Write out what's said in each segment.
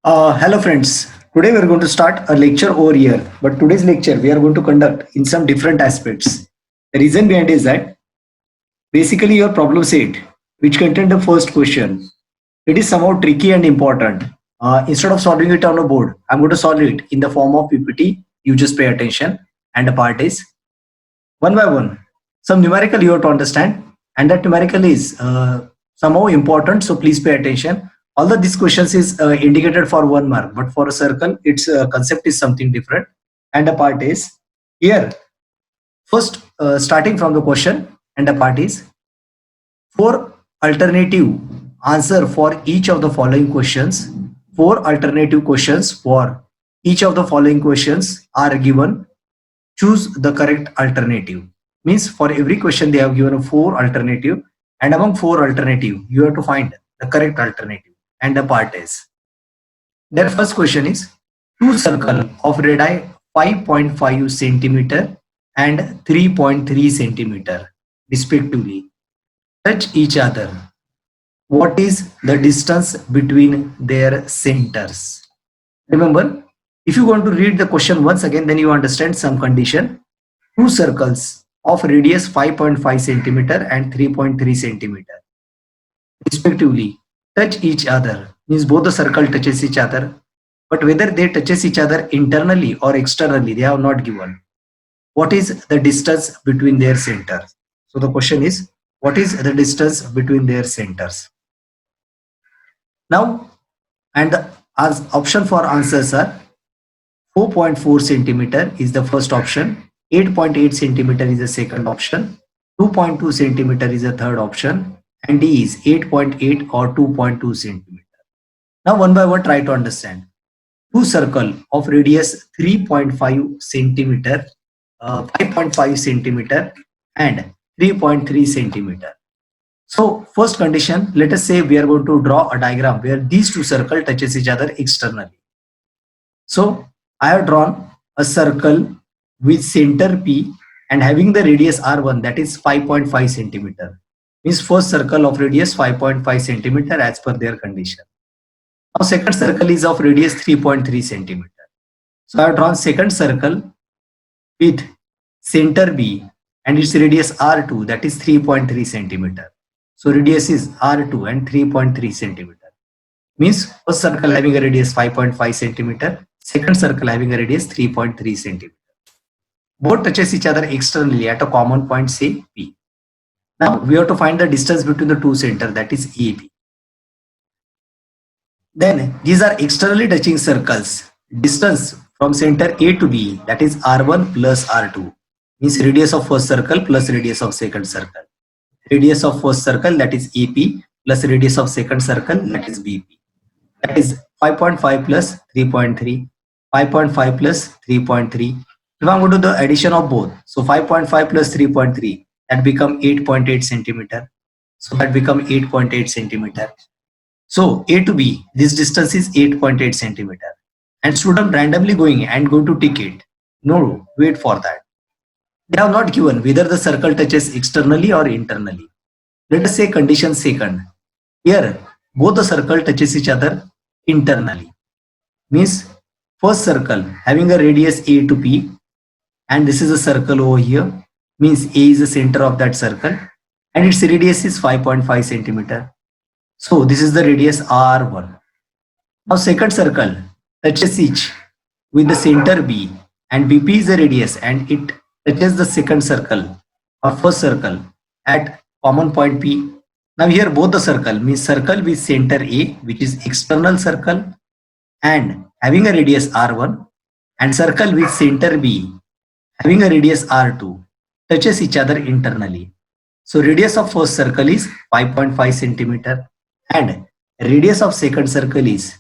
Hello friends. Today we are going to start a lecture over here. But today's lecture we are going to conduct in some different aspects. The reason behind is that basically your problem set, which contained the first question, it is somehow tricky and important. Instead of solving it on a board, I'm going to solve it in the form of PPT. You just pay attention. And the part is one by one. Some numerical you have to understand, and that numerical is somehow important. So please pay attention. Although this questions is indicated for 1 mark, but for a circle, its concept is something different. And the part is here. First, starting from the question, and the part is four alternative answer for each of the following questions. Four alternative questions for each of the following questions are given. Choose the correct alternative. Means for every question they have given a four alternative, and among four alternative you have to find the correct alternative. And the part is their first question is two circle of radii 5.5 centimeter and 3.3 centimeter respectively touch each other. What is the distance between their centers? Remember, if you want to read the question once again, then you understand some condition. Two circles of radius 5.5 centimeter and 3.3 centimeter respectively touch each other. Means both the circle touches each other, but whether they touches each other internally or externally, they have not given. What is the distance between their centers? So the question is, what is the distance between their centers? Now, and the as option for answers are 4.4 centimeter is the first option, 8.8 centimeter is the second option, 2.2 centimeter is the third option, and D is 8.8 or 2.2 centimeter. Now one by one try to understand. Two circle of radius 3.5 centimeter, 5.5 centimeter and 3.3 centimeter. So first condition, let us say we are going to draw a diagram where these two circles touches each other externally. So I have drawn a circle with center P and having the radius R1, that is 5.5 centimeter. Means first circle of radius 5.5 centimeter as per their condition. Now second circle is of radius 3.3 centimeter. So I have drawn second circle with center B and its radius R2, that is 3.3 centimeter. So radius is R2 and 3.3 centimeter. Means first circle having a radius 5.5 centimeter, second circle having a radius 3.3 centimeter. Both touches each other externally at a common point, say P. Now we have to find the distance between the two centers, that is AB. Then these are externally touching circles. Distance from center A to B, that is R1 plus R2. Means radius of first circle plus radius of second circle. Radius of first circle, that is AP, plus radius of second circle, that is BP. That is 5.5 plus 3.3, 5.5 plus 3.3. If I'm going to do the addition of both, so 5.5 plus 3.3, that become 8.8 centimeter. So that become 8.8 centimeter. So A to B, this distance is 8.8 centimeter. And student randomly going and going to tick it. No, wait for that. They have not given whether the circle touches externally or internally. Let us say condition second. Here, both the circle touches each other internally. Means first circle having a radius A to P, and this is a circle over here. Means A is the center of that circle, and its radius is 5.5 centimeter. So this is the radius R1. Now second circle touches each with the center B, and BP is the radius, and it touches the second circle or first circle at common point P. Now here both the circle, means circle with center A, which is external circle and having a radius R1, and circle with center B having a radius R2 touches each other internally. So radius of first circle is 5.5 centimeter and radius of second circle is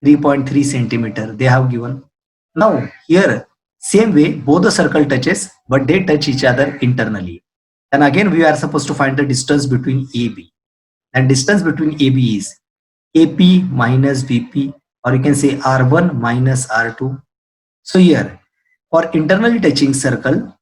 3.3 centimeter they have given. Now here same way both the circle touches, but they touch each other internally. Then again we are supposed to find the distance between AB. And distance between AB is AP minus BP, or you can say R1 minus R2. So here for internally touching circle,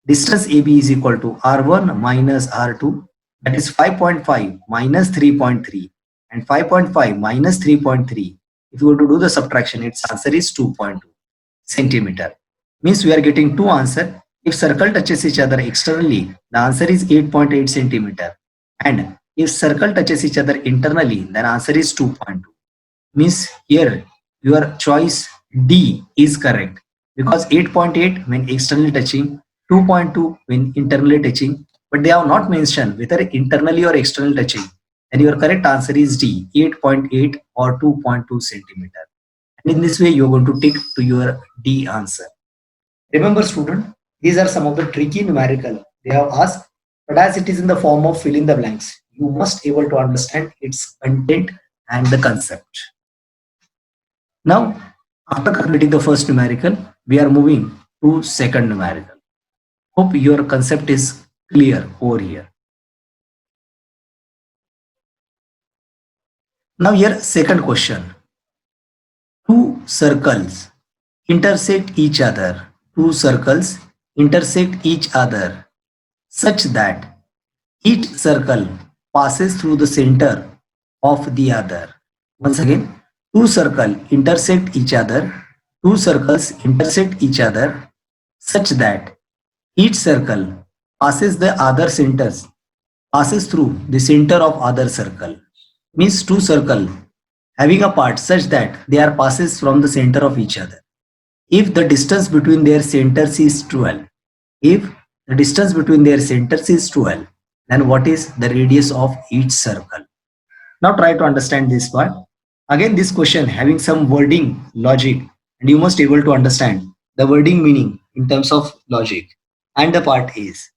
distance AB is equal to R1 minus R2, that is 5.5 minus 3.3, and 5.5 minus 3.3, If you were to do the subtraction, its answer is 2.2 centimeter. Means we are getting two answers. If circle touches each other externally, the answer is 8.8 centimeter. And if circle touches each other internally, then answer is 2.2. Means here your choice D is correct, because 8.8 when externally touching, 2.2 when internally touching, but they have not mentioned whether internally or externally touching. And your correct answer is D, 8.8 or 2.2 centimeter. And in this way, you're going to tick to your D answer. Remember, student, these are some of the tricky numerical they have asked, but as it is in the form of fill in the blanks, you must able to understand its content and the concept. Now, after completing the first numerical, we are moving to second numerical. Hope your concept is clear over here. Now here, second question. Two circles intersect each other. Two circles intersect each other such that each circle passes through the center of the other. Once again, two circles intersect each other. Two circles intersect each other such that each circle passes through the center of other circle. Means two circle having a part such that they are passes from the center of each other. If the distance between their centers is 12, if the distance between their centers is 12, then what is the radius of each circle? Now try to understand this part. Again, this question having some wording logic, and you must able to understand the wording meaning in terms of logic. And the part is,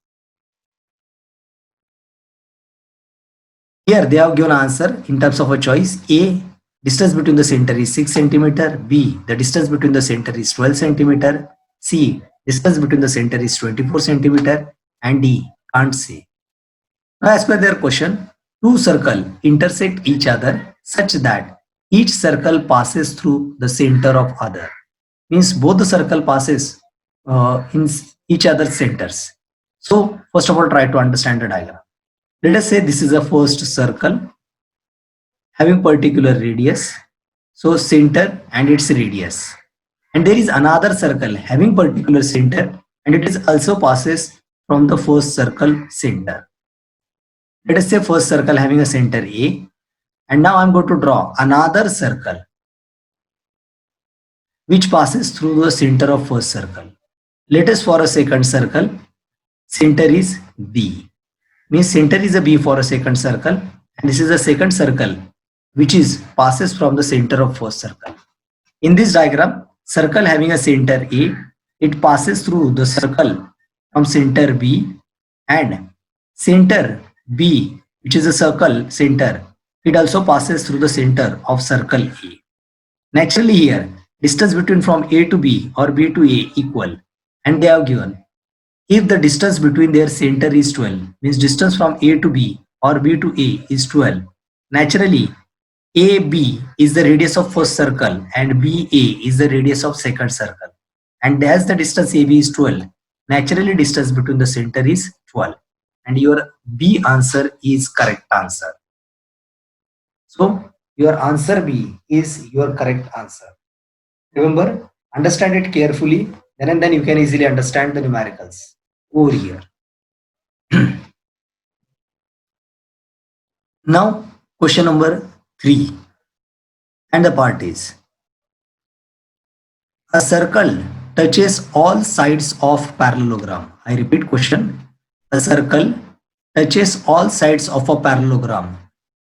here they have given answer in terms of a choice. A, distance between the center is 6 centimeter. B, the distance between the center is 12 centimeter. C, distance between the center is 24 centimeter. And D, can't say. Now as per their question, two circles intersect each other such that each circle passes through the center of other. Means both the circle passes in each other's centers. So first of all, try to understand the diagram. Let us say this is a first circle having particular radius. So center and its radius. And there is another circle having particular center, and it is also passes from the first circle center. Let us say first circle having a center A, and now I'm going to draw another circle which passes through the center of first circle. Let us for a second circle, center is B. Means center is a B for a second circle, and this is a second circle which is passes from the center of first circle. In this diagram, circle having a center A, it passes through the circle from center B, and center B, which is a circle center, it also passes through the center of circle A. Naturally here, distance between from A to B or B to A equal, and they have given, if the distance between their center is 12, means distance from A to B or B to A is 12, naturally AB is the radius of first circle and BA is the radius of second circle. And as the distance AB is 12, naturally distance between the center is 12. And your B answer is correct answer. So your answer B is your correct answer. Remember, understand it carefully, then and then you can easily understand the numericals over here. Now question number 3, and the part is, a circle touches all sides of parallelogram. I repeat question, a circle touches all sides of a parallelogram.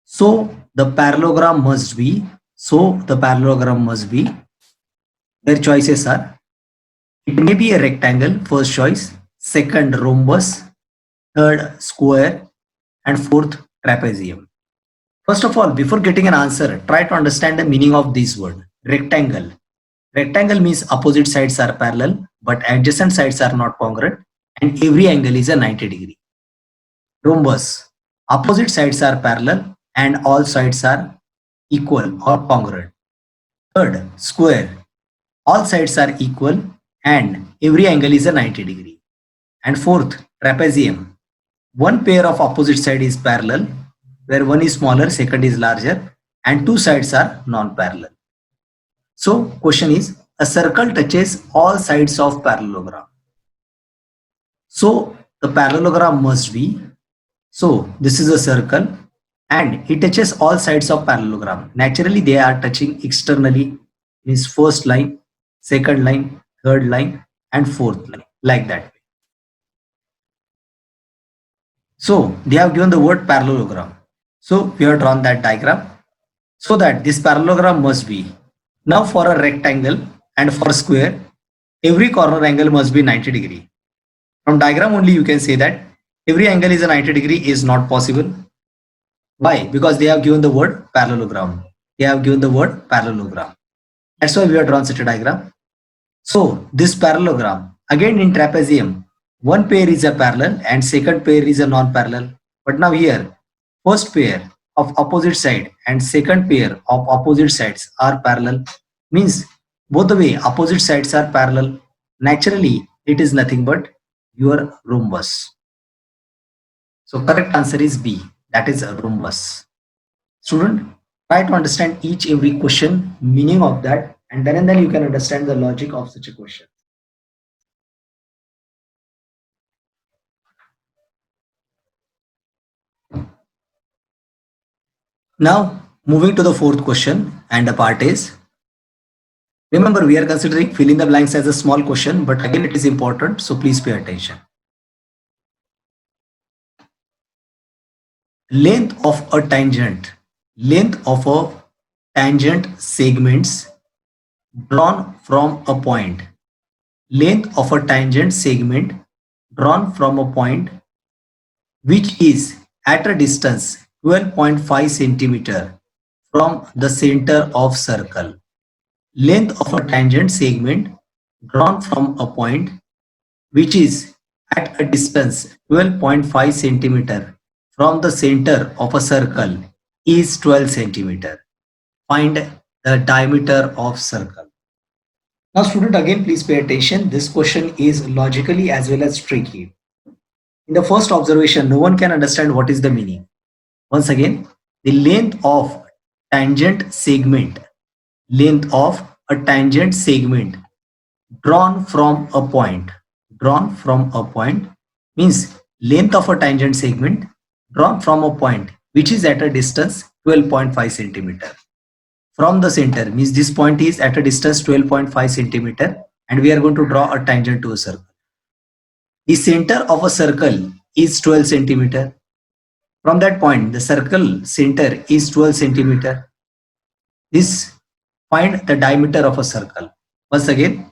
So the parallelogram must be, their choices are, it may be a rectangle, first choice, second rhombus, third square, and fourth trapezium. First of all, before getting an answer, try to understand the meaning of this word, rectangle. Rectangle means opposite sides are parallel, but adjacent sides are not congruent, and every angle is a 90 degree. Rhombus, opposite sides are parallel and all sides are equal or congruent. Third, square, all sides are equal and every angle is a 90 degree. And fourth, trapezium, one pair of opposite side is parallel, where one is smaller, second is larger, and two sides are non-parallel. So question is, a circle touches all sides of parallelogram. So the parallelogram must be, so this is a circle and it touches all sides of parallelogram. Naturally they are touching externally, means first line, second line, third line and fourth line, like that. So they have given the word parallelogram. So we have drawn that diagram so that this parallelogram must be, now for a rectangle and for a square, every corner angle must be 90 degree. From diagram only you can say that every angle is a 90 degree is not possible. Why? Because they have given the word parallelogram. They have given the word parallelogram. That's why we have drawn such a diagram. So this parallelogram, again in trapezium, one pair is a parallel and second pair is a non-parallel. But now here, first pair of opposite side and second pair of opposite sides are parallel. Means both the way opposite sides are parallel. Naturally, it is nothing but your rhombus. So correct answer is B, that is a rhombus. Student, try to understand each every question, meaning of that, and then you can understand the logic of such a question. Now, moving to the fourth question, and the part is, remember we are considering fill in the blanks as a small question, but again it is important, so please pay attention. Length of a tangent segments drawn from a point. Length of a tangent segment drawn from a point which is at a distance 12.5 centimeter from the center of circle. Length of a tangent segment drawn from a point which is at a distance 12.5 centimeter from the center of a circle is 12 centimeter. Find the diameter of circle. Now student, again please pay attention. This question is logically as well as tricky. In the first observation, no one can understand what is the meaning. Once again, the length of tangent segment drawn from a point means length of a tangent segment drawn from a point which is at a distance 12.5 centimeter from the center, means this point is at a distance 12.5 centimeter and we are going to draw a tangent to a circle. The center of a circle is 12 centimeter. From that point, the circle center is 12 centimeter. This, find the diameter of a circle. Once again,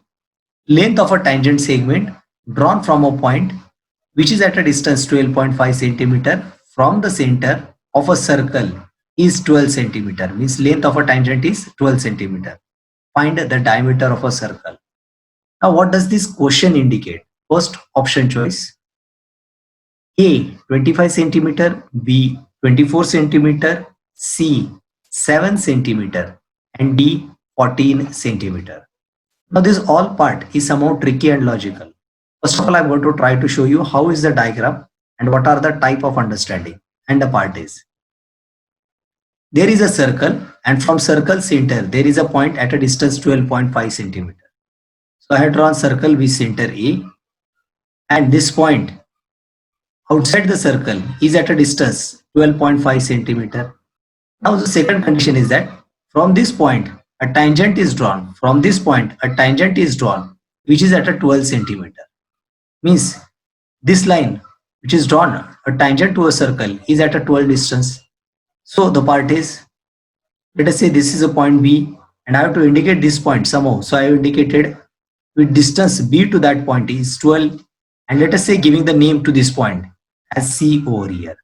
length of a tangent segment drawn from a point which is at a distance 12.5 centimeter from the center of a circle is 12 centimeter, means length of a tangent is 12 centimeter. Find the diameter of a circle. Now what does this question indicate? First option choice, A 25 centimeter, B 24 centimeter, C 7 centimeter and D 14 centimeter. Now this all part is somehow tricky and logical. First of all, I'm going to try to show you how is the diagram and what are the type of understanding, and the part is, there is a circle and from circle center there is a point at a distance 12.5 centimeter. So I have drawn circle with center A and this point outside the circle is at a distance 12.5 centimeter. Now the second condition is that from this point a tangent is drawn. From this point a tangent is drawn which is at a 12 centimeter. Means this line which is drawn a tangent to a circle is at a 12 distance. So the part is, let us say this is a point B and I have to indicate this point somehow. So I have indicated with distance B to that point is 12 and let us say giving the name to this point as C over here.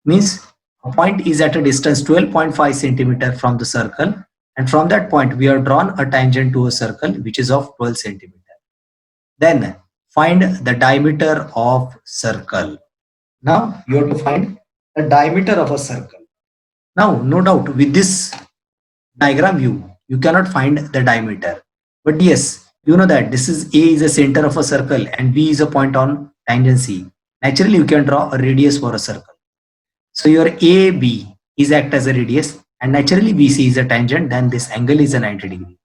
Means a point is at a distance 12.5 centimeter from the circle and from that point we have drawn a tangent to a circle which is of 12 centimeter. Then find the diameter of circle. Now you have to find the diameter of a circle. Now, no doubt with this diagram view, you cannot find the diameter. But yes, you know that this is A is a center of a circle and B is a point on tangent C. Naturally, you can draw a radius for a circle. So your AB is act as a radius and naturally BC is a tangent, then this angle is a 90 degree.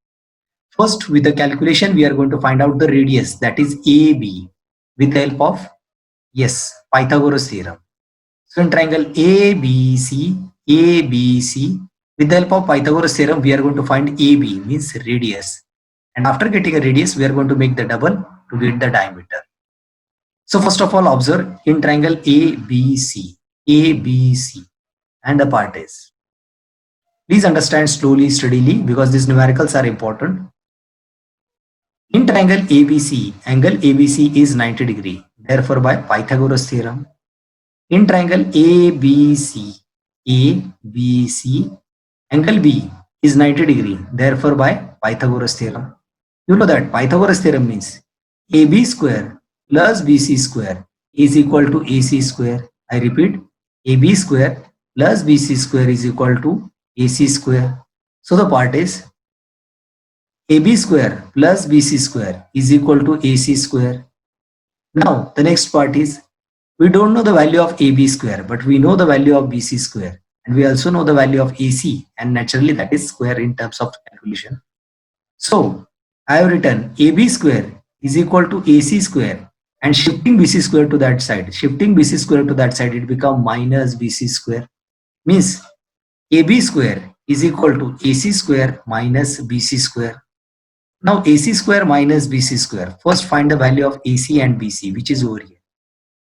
First, with the calculation, we are going to find out the radius, that is AB, with the help of, yes, Pythagoras theorem. So in triangle ABC, with the help of Pythagoras theorem, we are going to find AB, means radius. And after getting a radius, we are going to make the double to get the diameter. So first of all, observe in triangle ABC, and the part is. Please understand slowly, steadily, because these numericals are important. In triangle ABC, angle ABC is 90 degree. Therefore, by Pythagoras theorem, in triangle ABC, angle B is 90 degree. Therefore, by Pythagoras theorem. You know that Pythagoras theorem means AB square plus BC square is equal to AC square. I repeat, AB square plus BC square is equal to AC square. So the part is AB square plus BC square is equal to AC square. Now the next part is, we don't know the value of AB square, but we know the value of BC square, and we also know the value of AC, and naturally that is square in terms of calculation. So I have written AB square is equal to AC square, and shifting BC square to that side, it becomes minus BC square, means AB square is equal to AC square minus BC square. Now AC square minus BC square. First find the value of AC and BC, which is over here.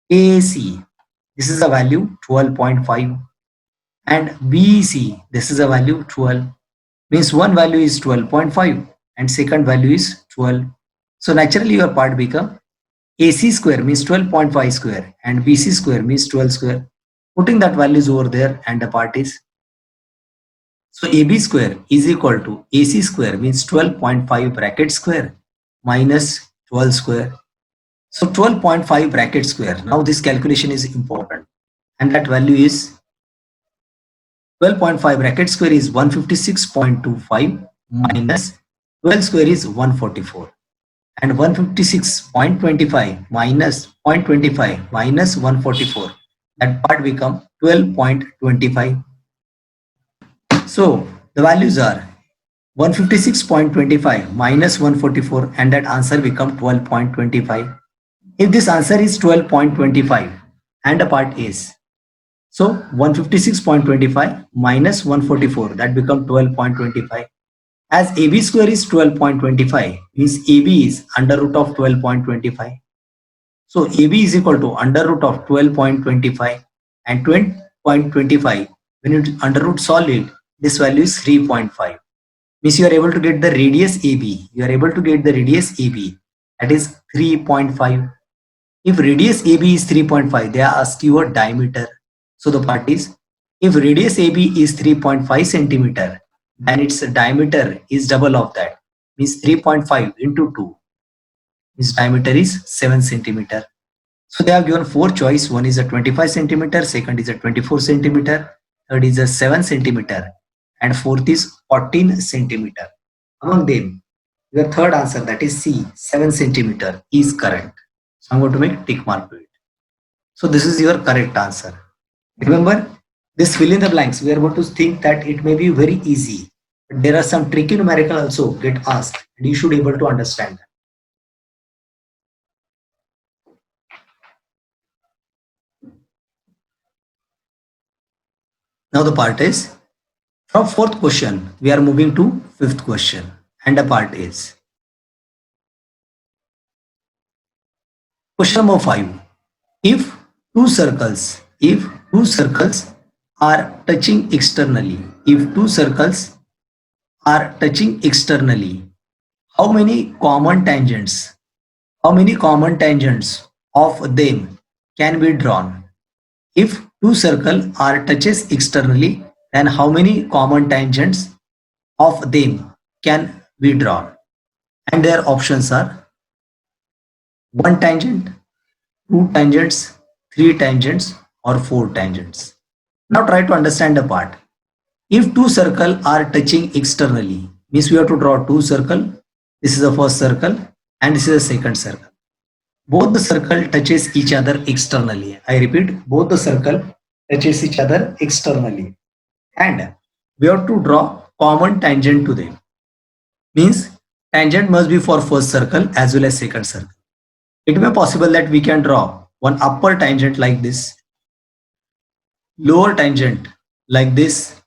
AC, this is the value 12.5, and BC, this is a value 12. Means one value is 12.5 and second value is 12. So naturally your part become AC square means 12.5 square and BC square means 12 square. Putting that values over there, and the part is, so AB square is equal to AC square means 12.5 bracket square minus 12 square. So 12.5 bracket square. Now this calculation is important, and that value is 12.5 bracket square is 156.25 minus 12 square is 144, and 156.25 minus 0.25 minus 144, that part become 12.25. So the values are 156.25 minus 144, and that answer become 12.25. If this answer is 12.25 and the part is, so 156.25 minus 144, that become 12.25. As AB square is 12.25, means AB is under root of 12.25. So AB is equal to under root of 12.25, and 12.25, when you under root solve it, this value is 3.5. Means you are able to get the radius AB. That is 3.5. If radius AB is 3.5, they ask you a diameter. So the part is, if radius AB is 3.5 centimeter, then its diameter is double of that. Means 3.5 into 2. Its diameter is 7 centimeter. So they have given 4 choice. One is a 25 centimeter, second is a 24 centimeter, third is a 7 centimeter, and fourth is 14 centimeter. Among them, your third answer, that is C, 7 centimeter, is correct. So I'm going to make tick mark to it. So this is your correct answer. Remember, this fill in the blanks, we are going to think that it may be very easy, but there are some tricky numerical also get asked, and you should be able to understand that. Now the part is, from fourth question, we are moving to fifth question, and the part is, question number 5. If two circles are touching externally, how many common tangents of them can be drawn? If two circles are touches externally, then how many common tangents of them can be drawn? And their options are 1 tangent, 2 tangents, 3 tangents, or 4 tangents. Now try to understand the part. If two circles are touching externally, means we have to draw 2 circles. This is the first circle and this is the second circle. Both the circle touches each other externally. I repeat, both the circle touches each other externally, and we have to draw common tangent to them. Means tangent must be for first circle as well as second circle. It may be possible that we can draw one upper tangent like this, lower tangent like this,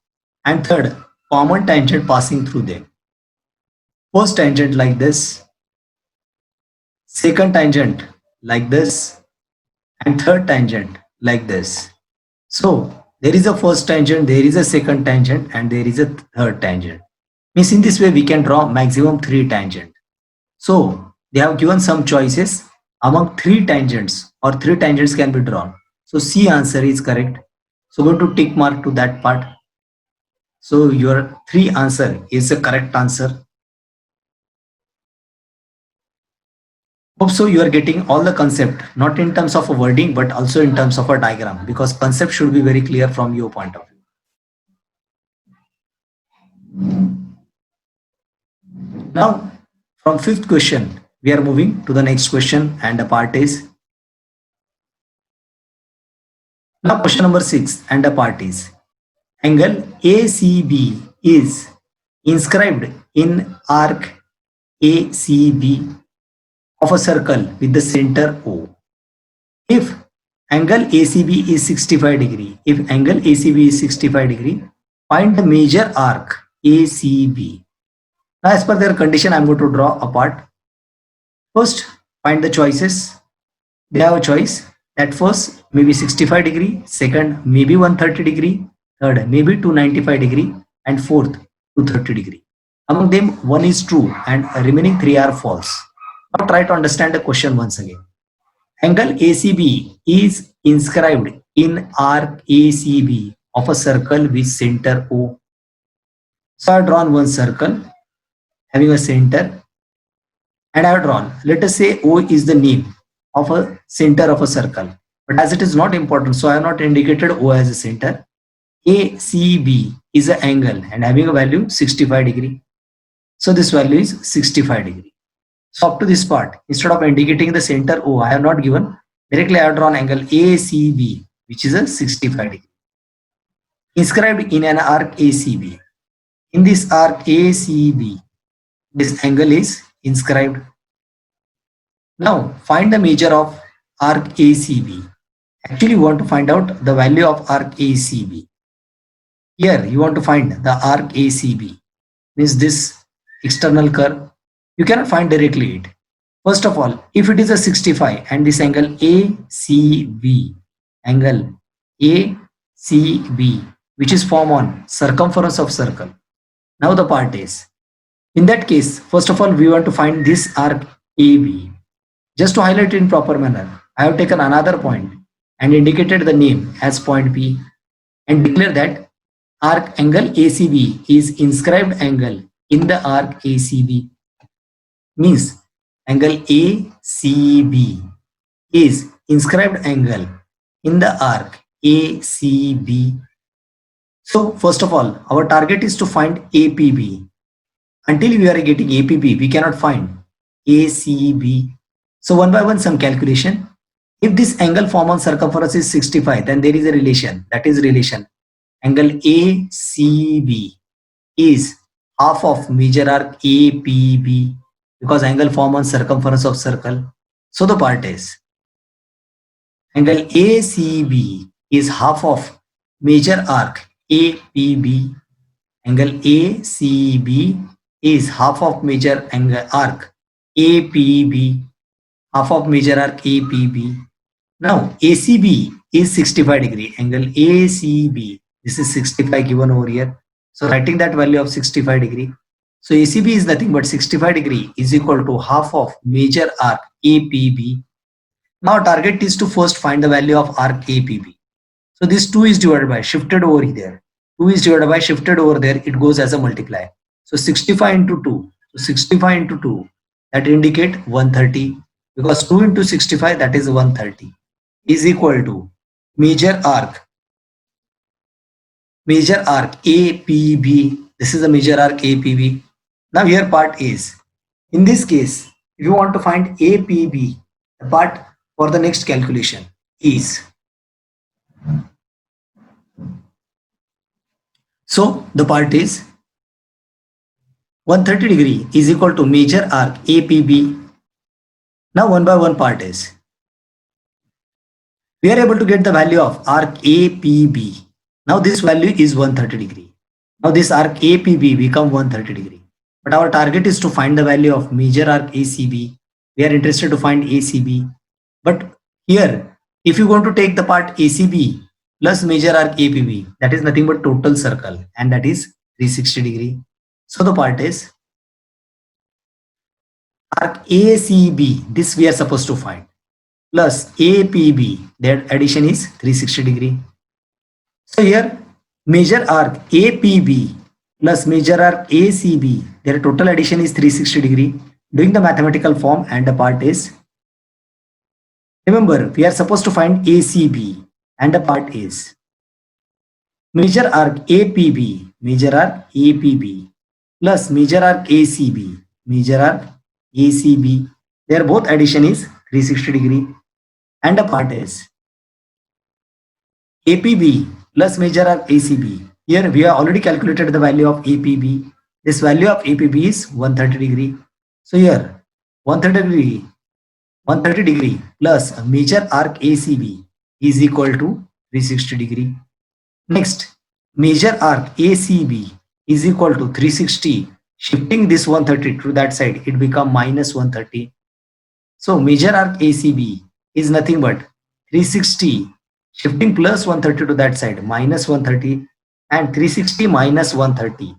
and third common tangent passing through them. First tangent like this, second tangent like this, and third tangent like this. So there is a first tangent, there is a second tangent, and there is a third tangent. Means in this way we can draw maximum 3 tangent. So they have given some choices among 3 tangents, or 3 tangents can be drawn. So C answer is correct. So go to tick mark to that part. So your 3 answer is the correct answer. Hope so you are getting all the concept, not in terms of a wording, but also in terms of a diagram, because concept should be very clear from your point of view. Now, from 5th question, we are moving to the next question, and the part is, now question number 6, and the part is, angle ACB is inscribed in arc ACB of a circle with the center O. If angle ACB is 65 degree, if angle ACB is 65 degree, find the major arc ACB. Now as per their condition, I am going to draw a part. First, find the choices. They have a choice that first maybe 65 degree, second maybe 130 degree, third maybe 295 degree, and fourth 230 degree. Among them, one is true and remaining 3 are false. Now try to understand the question once again. Angle ACB is inscribed in arc ACB of a circle with center O. So I have drawn one circle having a center, and I have drawn, let us say O is the name of a center of a circle, but as it is not important, so I have not indicated O as a center. ACB is an angle and having a value 65 degree. So this value is 65 degree. So up to this part, instead of indicating the center O, I have not given, directly I have drawn angle ACB, which is a 65 degree. Inscribed in an arc ACB. In this arc ACB, this angle is inscribed. Now find the measure of arc ACB. Actually, you want to find out the value of arc ACB. Here you want to find the arc ACB, means this external curve. You cannot find directly it. First of all, if it is a 65 and this angle ACB, which is formed on circumference of circle. Now the part is, in that case, first of all, we want to find this arc AB. Just to highlight it in proper manner, I have taken another point and indicated the name as point P and declare that arc angle ACB is inscribed angle in the arc ACB. Means angle ACB is inscribed angle in the arc ACB. So first of all, our target is to find APB. Until we are getting APB, we cannot find ACB. So one by one, some calculation. If this angle formed on circumference is 65, then there is a relation. That is relation. Angle ACB is half of major arc APB, because angle formed on circumference of circle. So the part is, angle ACB is half of major arc APB. Angle ACB is half of major angle arc APB. Half of major arc APB. Now ACB is 65 degree. Angle ACB, this is 65 given over here. So writing that value of 65 degree. So ACB is nothing but 65 degree is equal to half of major arc APB. Now target is to first find the value of arc APB. So this 2 is divided by, shifted over here. 2 is divided by, shifted over there. It goes as a multiplier. So 65 into 2. So 65 into 2, that indicate 130. Because 2 into 65, that is 130, is equal to major arc APB. This is the major arc APB. Now here part is, in this case, if you want to find APB, the part for the next calculation is, so the part is, 130 degree is equal to major arc APB. Now one by one part is, we are able to get the value of arc APB. Now this value is 130 degree. Now this arc APB become 130 degree. But our target is to find the value of major arc ACB. We are interested to find ACB. But here, if you want to take the part ACB plus major arc APB, that is nothing but total circle, and that is 360 degree. So the part is arc ACB, this we are supposed to find, plus APB, that addition is 360 degree. So here major arc APB plus major arc ACB, their total addition is 360 degree. Doing the mathematical form, and the part is, remember we are supposed to find ACB, and the part is major arc APB, major arc APB plus major arc ACB, major arc ACB, their both addition is 360 degree, and the part is APB plus major arc ACB. Here we have already calculated the value of APB. This value of APB is 130 degree. So here 130 degree plus major arc ACB is equal to 360 degree. Next, major arc ACB is equal to 360. Shifting this 130 to that side, it become minus 130. So major arc ACB is nothing but 360. Shifting plus 130 to that side, minus 130, and 360 minus 130,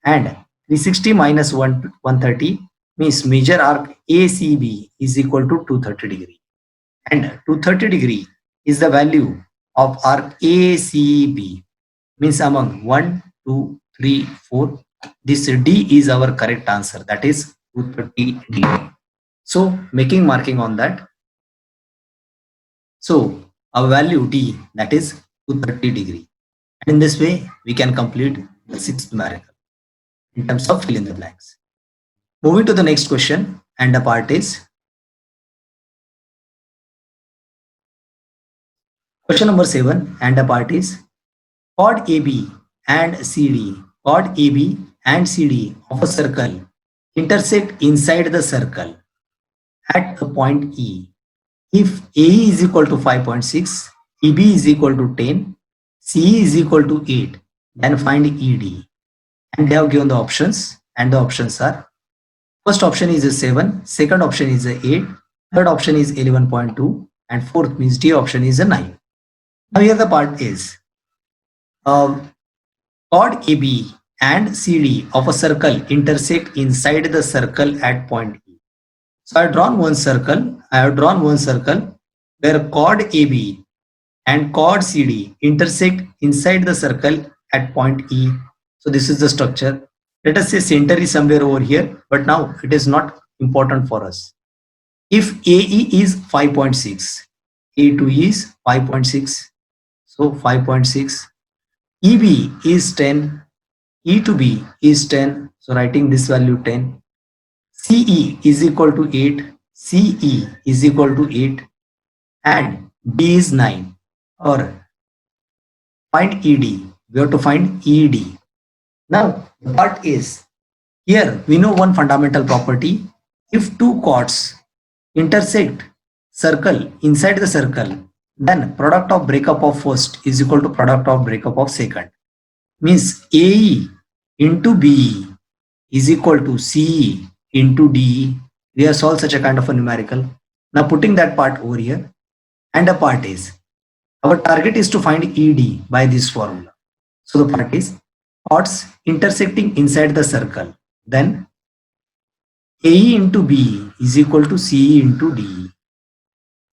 and 360 minus 130 means major arc ACB is equal to 230 degree, and 230 degree is the value of arc ACB, means among 1, 2, 3, 4, this D is our correct answer, that is 230 degree. So making marking on that. So our value D, that is 230 degree. And in this way, we can complete the sixth numerical in terms of fill in the blanks. Moving to the next question, and the part is question number 7, and the part is chord AB and CD, chord AB and CD of a circle intersect inside the circle at a point E. If AE is equal to 5.6, EB is equal to 10, CE is equal to 8, then find ED. And they have given the options, and the options are, first option is a 7, second option is a 8, third option is 11.2, and fourth means D option is a 9. Now here the part is, chord AB and CD of a circle intersect inside the circle at point E. So I have drawn one circle. Where chord AB and chord CD intersect inside the circle at point E. So this is the structure. Let us say center is somewhere over here, but now it is not important for us. If AE is 5.6, A2 is 5.6, so 5.6. EB is 10, E to B is 10, so writing this value 10. CE is equal to 8, CE is equal to 8, and D is 9. Or find ED, we have to find ED. Now the part is, here we know one fundamental property. If two chords intersect circle inside the circle, then product of breakup of first is equal to product of breakup of second. Means AE into BE is equal to CE into DE. We have solved such a kind of a numerical. Now putting that part over here, and the part is, our target is to find ED by this formula. So the part is chords intersecting inside the circle, then AE into BE is equal to CE into DE.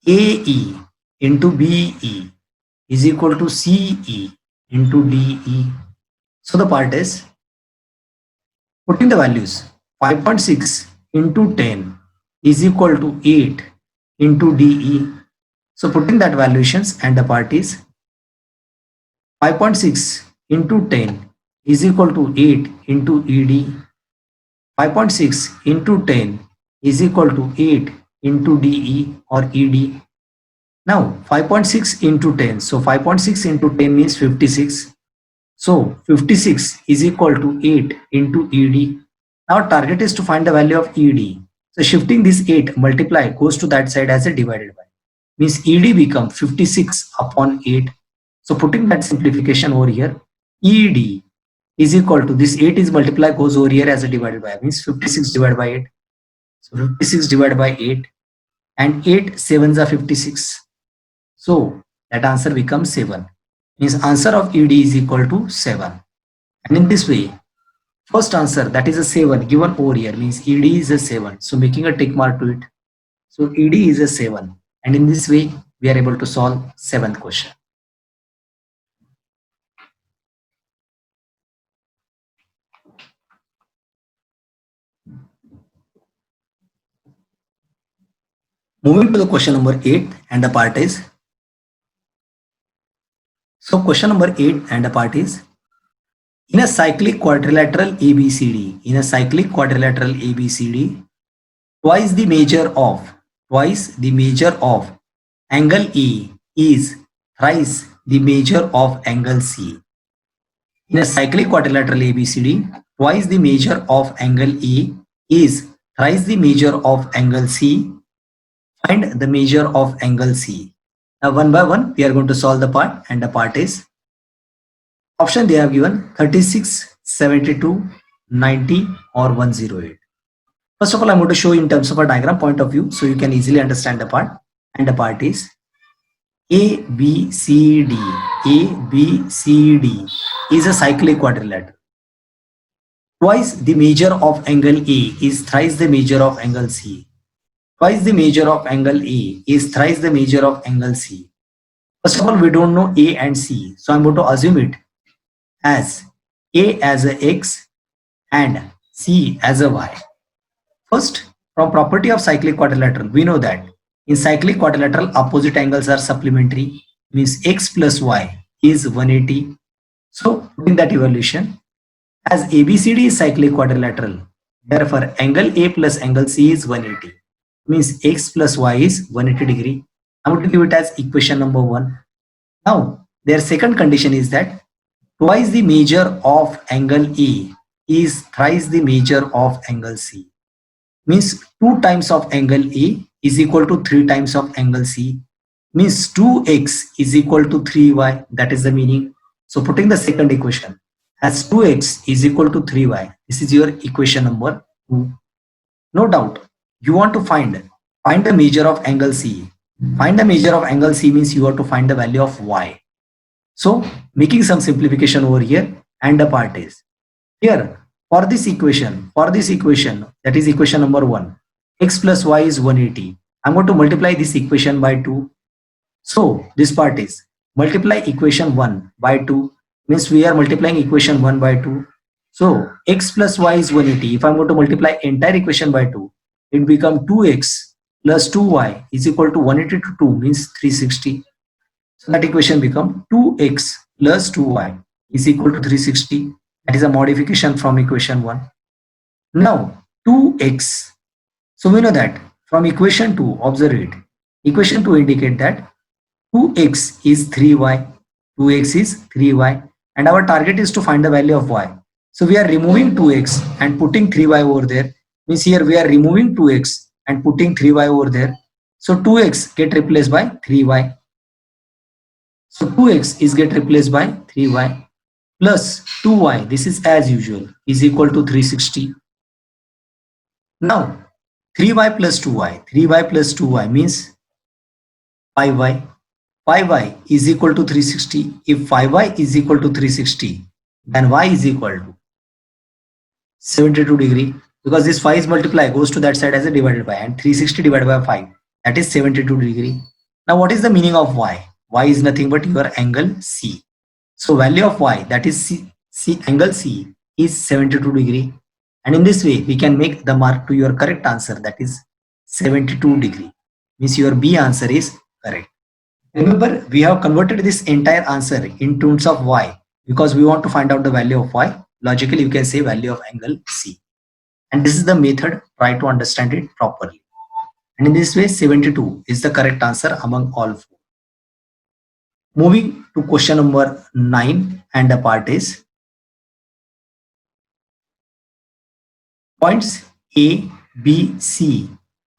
AE into BE is equal to CE into DE. So the part is, putting the values, 5.6 into 10 is equal to 8 into DE. So putting that valuations, and the part is 5.6 into 10 is equal to 8 into ED. 5.6 into 10 is equal to 8 into DE or ED. Now 5.6 into 10, so 5.6 into 10 means 56. So 56 is equal to 8 into ED. Now target is to find the value of ED. So shifting this 8 multiply goes to that side as a divided by. Means ED become 56 upon 8. So putting that simplification over here, ED is equal to this 8 is multiply goes over here as a divided by, means 56 divided by 8. So 56 divided by 8 and 8 sevens are 56. So that answer becomes 7. Means answer of ED is equal to 7. And in this way, first answer that is a 7 given over here means ED is a 7. So making a tick mark to it. So ED is a 7. And in this way, we are able to solve 7th question. Moving to the question number 8 and the part is. So question number 8 and the part is. In a cyclic quadrilateral ABCD, twice the measure of angle E is thrice the measure of angle C. In a cyclic quadrilateral ABCD, twice the measure of angle E is thrice the measure of angle C. Find the measure of angle C. Now one by one we are going to solve the part, and the part is option they have given 36, 72, 90 or 108. First of all, I'm going to show you in terms of a diagram point of view so you can easily understand the part, and the part is ABCD. ABCD is a cyclic quadrilateral. Twice the measure of angle A is thrice the measure of angle C. Twice the measure of angle A is thrice the measure of angle C. First of all, we don't know A and C, so I'm going to assume it as A as a X and C as a Y. First, from property of cyclic quadrilateral, we know that in cyclic quadrilateral, opposite angles are supplementary, means X plus Y is 180. So, putting that evaluation, as ABCD is cyclic quadrilateral, therefore angle A plus angle C is 180, means X plus Y is 180 degree. I'm going to give it as equation number 1. Now, their second condition is that twice the measure of angle A is thrice the measure of angle C. Means 2 times of angle A is equal to 3 times of angle C. Means 2x is equal to 3y. That is the meaning. So putting the second equation as 2x is equal to 3y. This is your equation number 2. No doubt you want to find the measure of angle C. Find the measure of angle C means you have to find the value of y. So making some simplification over here, and the part is here for this equation, that is equation number 1, x plus y is 180. I'm going to multiply this equation by 2. So this part is multiply equation 1 by 2, means we are multiplying equation 1 by 2. So x plus y is 180. If I'm going to multiply entire equation by 2, it become 2x plus 2y is equal to 180 to 2 means 360. So that equation become 2x plus 2y is equal to 360. That is a modification from equation 1. Now 2x. So we know that from equation 2, observe it. Equation 2 indicate that 2x is 3y. 2x is 3y. And our target is to find the value of y. So we are removing 2x and putting 3y over there. Means here we are removing 2x and putting 3y over there. So 2x get replaced by 3y. So 2x is get replaced by 3y plus 2y, this is as usual, is equal to 360. Now 3y plus 2y means 5y. 5y is equal to 360. If 5y is equal to 360, then y is equal to 72 degree, because this 5 is multiply goes to that side as a divided by, and 360 divided by 5, that is 72 degree. Now what is the meaning of y? Y is nothing but your angle C. So value of y, that is C angle C, is 72 degree. And in this way we can make the mark to your correct answer, that is 72 degree. Means your B answer is correct. Remember, we have converted this entire answer in terms of y because we want to find out the value of y. Logically you can say value of angle C. And this is the method. Try to understand it properly. And in this way 72 is the correct answer among all 4. Moving to question number 9, and the part is. points A, B, C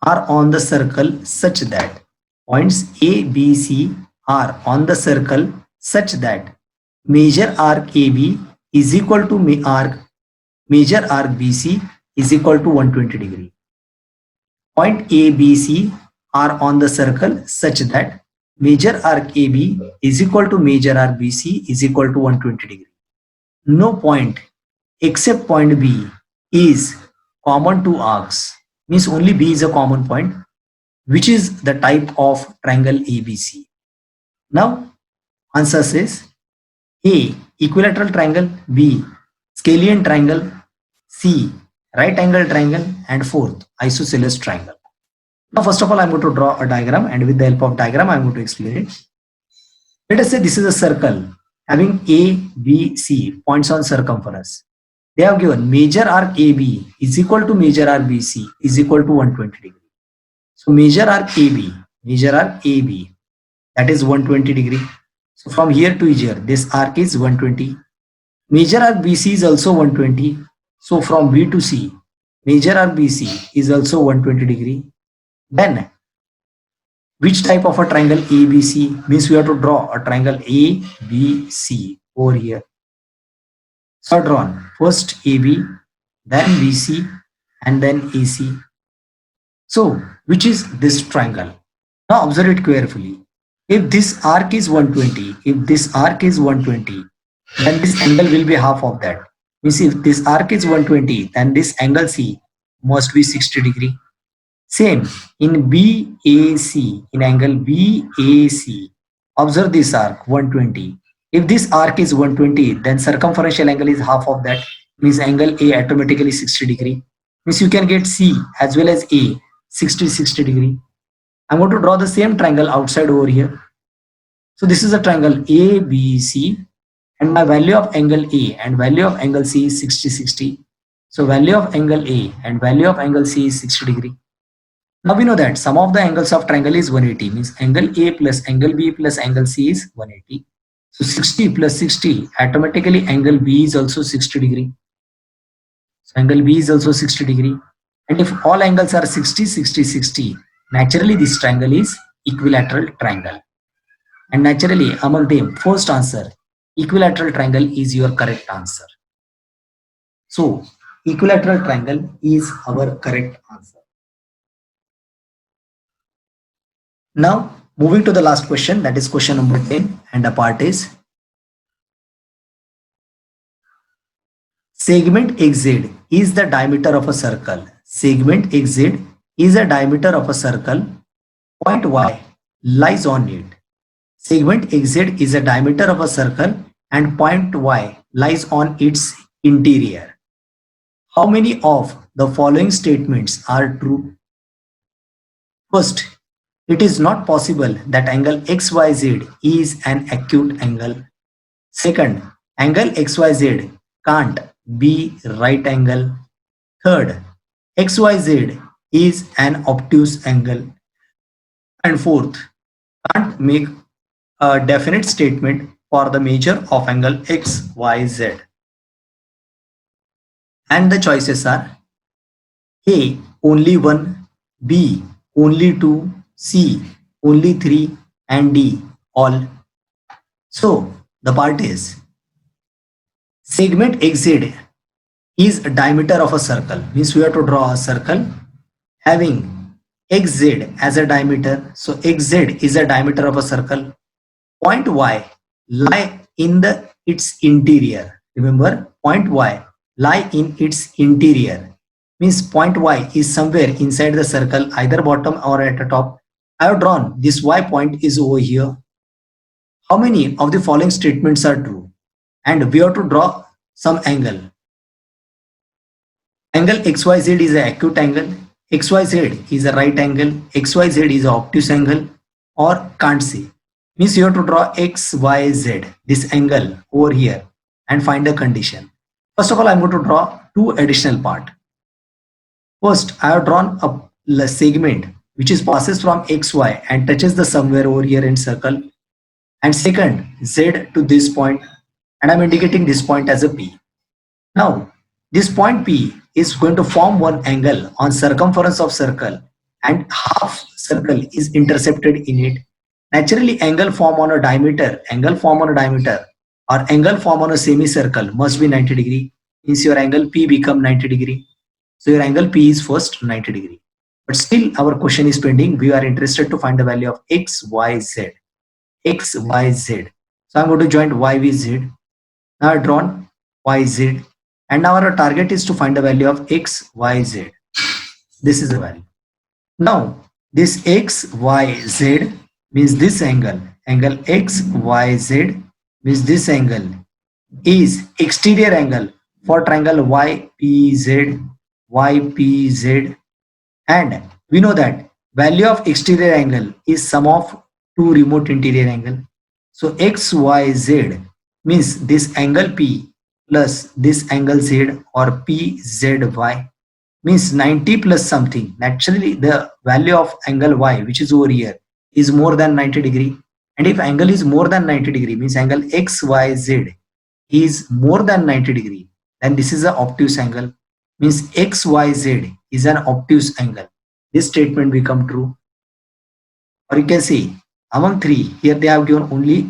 are on the circle such that points A, B, C are on the circle such that major arc AB is equal to major arc BC is equal to 120 degree. Point A, B, C are on the circle such that major arc AB is equal to major arc BC is equal to 120 degree. No point except point B is common to arcs, means only B is a common point, which is the type of triangle ABC. Now answer says A, equilateral triangle, B, scalene triangle, C, right angle triangle, and fourth, isosceles triangle. Now first of all, I'm going to draw a diagram, and with the help of diagram I'm going to explain it. Let us say this is a circle having A, B, C points on circumference. They have given major arc AB is equal to major arc BC is equal to 120 degree. So major arc AB that is 120 degree. So from here to here, this arc is 120. Major arc BC is also 120. So from B to C, major arc BC is also 120 degree. Then which type of a triangle ABC? Means we have to draw a triangle ABC over here. So drawn first AB, then BC, and then AC. So which is this triangle? Now observe it carefully. If this arc is 120, then this angle will be half of that. Means if this arc is 120, then this angle C must be 60 degree. Same in BAC, in angle BAC, observe this arc 120. If this arc is 120, then circumferential angle is half of that, means angle A automatically 60 degree. Means you can get C as well as A 60 degree. I'm going to draw the same triangle outside over here. So this is a triangle ABC, and my value of angle A and value of angle C is 60. So value of angle A and value of angle C is 60 degree. Now we know that sum of the angles of triangle is 180, means angle A plus angle B plus angle C is 180. So 60 plus 60, automatically angle B is also 60 degree. So angle B is also 60 degree. And if all angles are 60, naturally this triangle is equilateral triangle. And naturally among them, first answer, equilateral triangle is your correct answer. So equilateral triangle is our correct answer. Now moving to the last question, that is question number 10, and the part is segment XZ is the diameter of a circle. Segment XZ is a diameter of a circle. Point Y lies on it. Segment XZ is a diameter of a circle and point Y lies on its interior. How many of the following statements are true? First, it is not possible that angle XYZ is an acute angle. Second, angle XYZ can't be right angle. Third, XYZ is an obtuse angle. And fourth, can't make a definite statement for the measure of angle XYZ. And the choices are A, only 1, B, only 2, C, only 3, and D, all. So the part is segment XZ is a diameter of a circle, means we have to draw a circle having XZ as a diameter. So XZ is a diameter of a circle. Point Y lie in its interior. Remember, point Y lie in its interior, means point Y is somewhere inside the circle, either bottom or at the top. I have drawn this Y point is over here. How many of the following statements are true? And we have to draw some angle. Angle XYZ is an acute angle, XYZ is a right angle, XYZ is an obtuse angle, or can't see. Means you have to draw XYZ, this angle over here, and find the condition. First of all, I'm going to draw two additional parts. First, I have drawn a segment which is passes from XY and touches the somewhere over here in circle. And second, Z to this point, and I'm indicating this point as a P. Now, This point P is going to form one angle on circumference of circle and half circle is intercepted in it. Naturally, angle form on a diameter or angle form on a semicircle must be 90 degree. Means your angle P become 90 degree. So your angle P is first 90 degree. But still our question is pending. We are interested to find the value of X, Y, Z. X, Y, Z. So I'm going to join Y with Z. Now I've drawn Y, Z. And now our target is to find the value of X, Y, Z. This is the value. Now this X, Y, Z means this angle. Angle X, Y, Z means this angle is exterior angle for triangle YPZ, YPZ. And we know that value of exterior angle is sum of two remote interior angle. So XYZ means this angle P plus this angle Z or PZY means 90 plus something. Naturally, the value of angle Y, which is over here, is more than 90 degree. And if angle is more than 90 degree, means angle XYZ is more than 90 degree, then this is an obtuse angle. Means XYZ is an obtuse angle. This statement become true. Or you can say among three, here they have given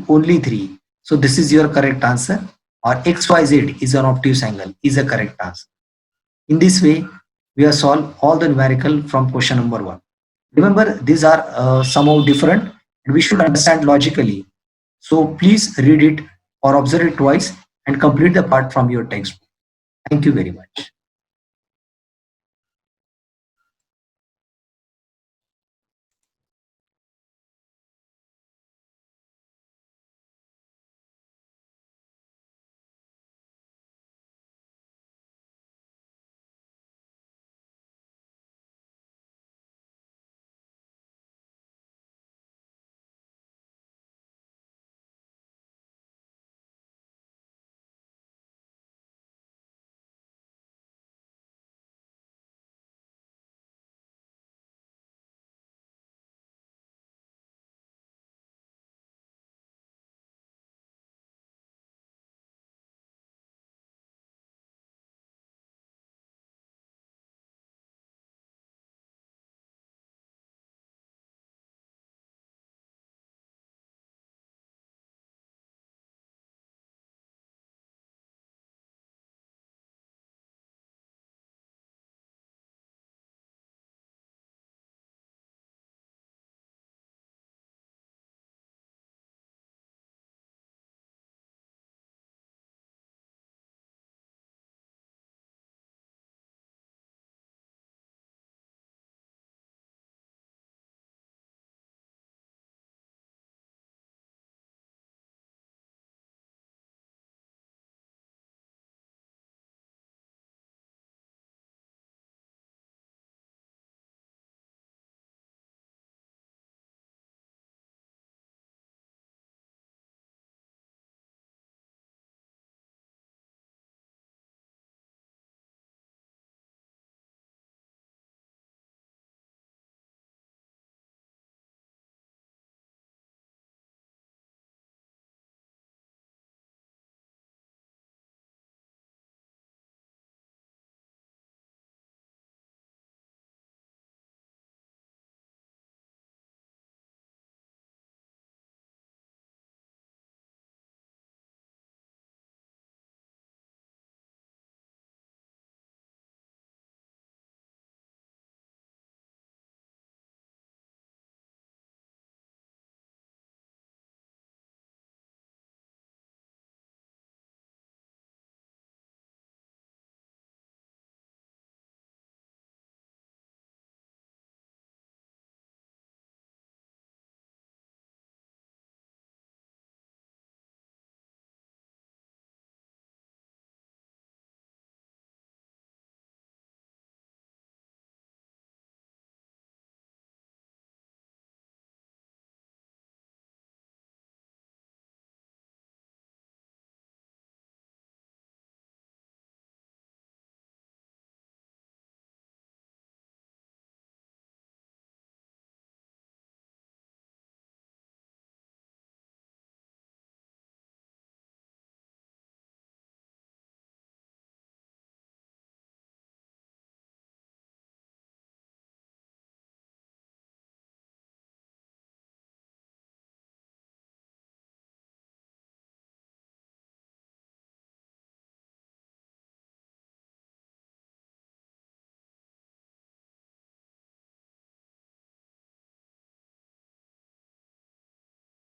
only three. So this is your correct answer. Or XYZ is an obtuse angle is a correct answer. In this way, we have solved all the numerical from question number 1. Remember, these are somehow different and we should understand logically. So please read it or observe it twice and complete the part from your textbook. Thank you very much.